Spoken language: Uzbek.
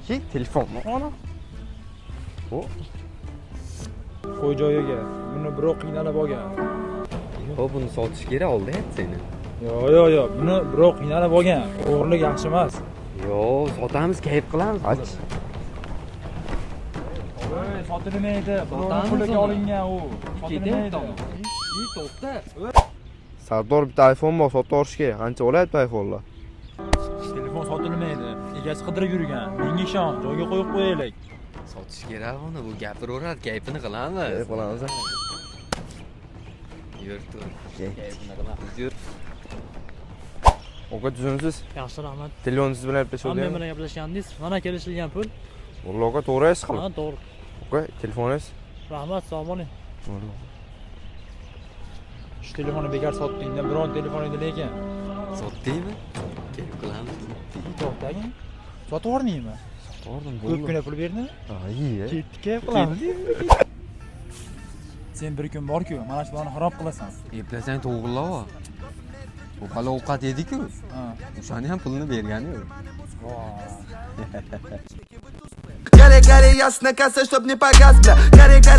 Ki telefonmi? Ana. O. Qo'y joyiga. Buni birov qiynalib olgan. Yo, buni sotish kerak oldi seni. Yo'q. Buni birov qiynalib olgan. O'g'irlik yaxshi emas. Yo, sotamiz, kayf qilamiz. Ach. Voy, sotilmaydi. Birovning puliga olingan u. Sotilmaydi. To'xta. Sardor bitta iPhone bor, sotib olish kerak. Qancha olyapti iPhone'lar? Telefon sotilmaydi. Egasi qidirib yurgan. Menga ishon, joyga qo'yib qo'yaylik. Sotish kerak buni, bu gapiraveradi, kayfini qilamiz. Qilamiz. Yur, tur. Kayfini qilamiz. Yur. Aka tuzimsiz? Yaxshi, rahmat. Telefoningiz bilan gaplashuvdim. Men bilan gaplashgandingiz. Mana kelishilgan pul. Vallahi aka to'g'ri aytasiz qilib. Ha, to'g'ri. Aka, telefoningiz? Rahmat, sog' bo'ling. Shu telefonni bekor sotdingda, biron telefon edi lekin. Sotdingmi? Kayf qilamiz. To'xtagin. Sotib yubormaymi? Sotdim, Ko'pgina pul berdi. Ha, iyi. Ketdik, kayf qilamiz. Sen bir kun bor-ku, mana shu bolani xarob qilasan. Eplasang to'g'rilava. Bu hali ovqat yedi-ku. Ha. O'shani ham pulini bergani yo'q. Voy. Горе, горе, ясно, касса, чтоб не погас, бля. Горе, горе.